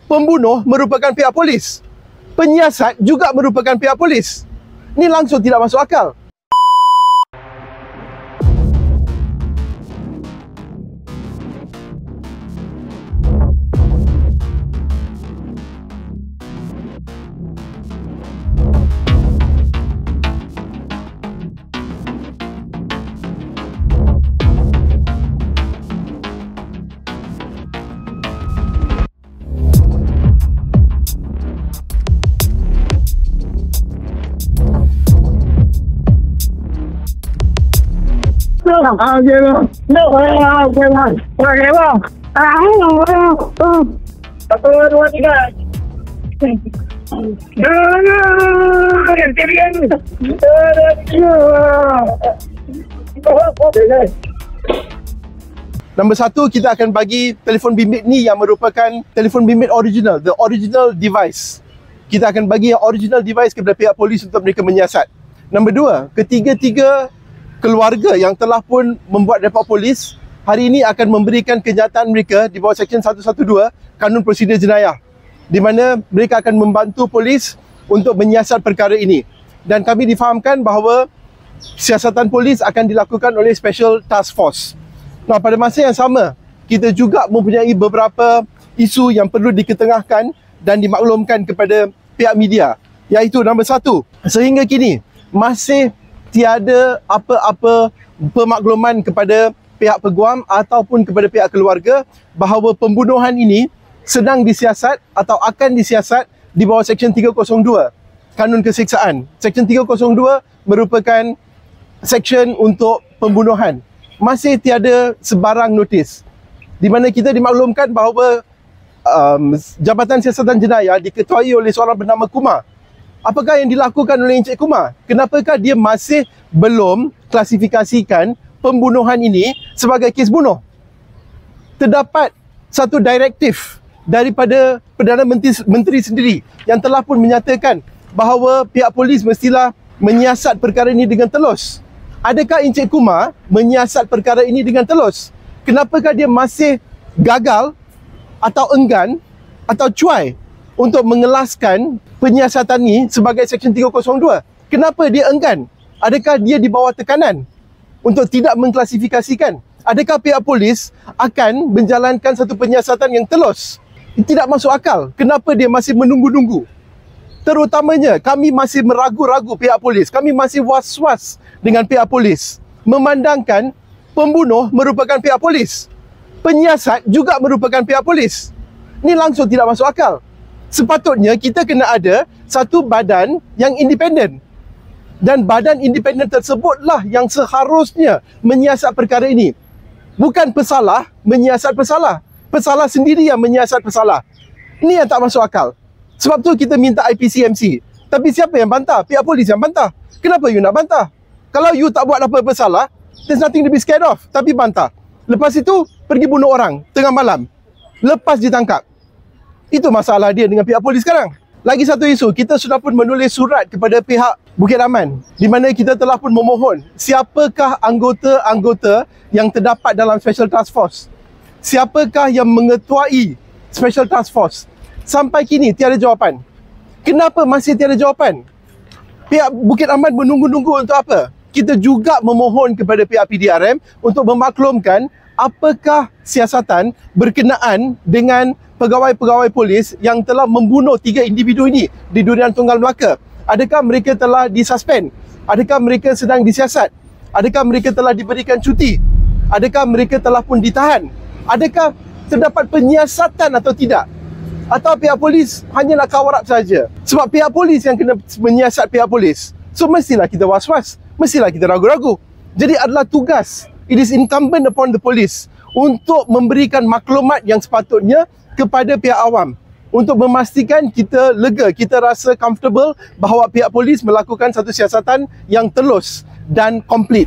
pembunuh merupakan pihak polis. Penyiasat juga merupakan pihak polis. Ni langsung tidak masuk akal. Okay bang. Okay bang. Okay bang. Satu, dua, tiga. Nombor satu, kita akan bagi telefon bimbit ni yang merupakan telefon bimbit original, the original device. Kita akan bagi yang original device kepada pihak polis untuk mereka menyiasat. Nombor dua, ketiga-tiga keluarga yang telah pun membuat report polis hari ini akan memberikan kenyataan mereka di bawah Seksyen 112 Kanun Prosedur Jenayah, di mana mereka akan membantu polis untuk menyiasat perkara ini. Dan kami difahamkan bahawa siasatan polis akan dilakukan oleh Special Task Force. Nah, pada masa yang sama, kita juga mempunyai beberapa isu yang perlu diketengahkan dan dimaklumkan kepada pihak media, iaitu nombor satu, sehingga kini masih tiada apa-apa pemakluman kepada pihak peguam ataupun kepada pihak keluarga bahawa pembunuhan ini sedang disiasat atau akan disiasat di bawah Seksyen 302 Kanun Keseksaan. Seksyen 302 merupakan seksyen untuk pembunuhan. Masih tiada sebarang notis, di mana kita dimaklumkan bahawa Jabatan Siasatan Jenayah diketuai oleh seorang bernama Kumar. Apakah yang dilakukan oleh Encik Kumar? Kenapakah dia masih belum klasifikasikan pembunuhan ini sebagai kes bunuh? Terdapat satu direktif daripada Perdana Menteri sendiri yang telah pun menyatakan bahawa pihak polis mestilah menyiasat perkara ini dengan telus. Adakah Encik Kumar menyiasat perkara ini dengan telus? Kenapakah dia masih gagal atau enggan atau cuai untuk mengelaskan penyiasatan ini sebagai Seksyen 302? Kenapa dia enggan? Adakah dia di bawah tekanan untuk tidak mengklasifikasikan? Adakah pihak polis akan menjalankan satu penyiasatan yang telus? Tidak masuk akal. Kenapa dia masih menunggu-nunggu? Terutamanya, kami masih meragu-ragu pihak polis. Kami masih was-was dengan pihak polis, memandangkan pembunuh merupakan pihak polis. Penyiasat juga merupakan pihak polis. Ini langsung tidak masuk akal. Sepatutnya kita kena ada satu badan yang independen. Dan badan independen tersebutlah yang seharusnya menyiasat perkara ini. Bukan pesalah menyiasat pesalah. Pesalah sendiri yang menyiasat pesalah. Ini yang tak masuk akal. Sebab tu kita minta IPCMC. Tapi siapa yang bantah? Pihak polis yang bantah. Kenapa you nak bantah? Kalau you tak buat apa-apa salah, there's nothing to be scared of. Tapi bantah. Lepas itu, pergi bunuh orang tengah malam. Lepas ditangkap. Itu masalah dia dengan pihak polis sekarang. Lagi satu isu, kita sudah pun menulis surat kepada pihak Bukit Aman, di mana kita telah pun memohon siapakah anggota-anggota yang terdapat dalam Special Task Force. Siapakah yang mengetuai Special Task Force. Sampai kini tiada jawapan. Kenapa masih tiada jawapan? Pihak Bukit Aman menunggu-nunggu untuk apa? Kita juga memohon kepada pihak PDRM untuk memaklumkan apakah siasatan berkenaan dengan pegawai-pegawai polis yang telah membunuh 3 individu ini di Durian Tunggal Melaka. Adakah mereka telah disuspend? Adakah mereka sedang disiasat? Adakah mereka telah diberikan cuti? Adakah mereka telah pun ditahan? Adakah terdapat penyiasatan atau tidak? Atau pihak polis hanya nak cover up saja? Sebab pihak polis yang kena menyiasat pihak polis. So mestilah kita was-was, mestilah kita ragu-ragu. Jadi adalah tugas, it is incumbent upon the police untuk memberikan maklumat yang sepatutnya kepada pihak awam, untuk memastikan kita lega, kita rasa comfortable bahawa pihak polis melakukan satu siasatan yang telus dan komplit.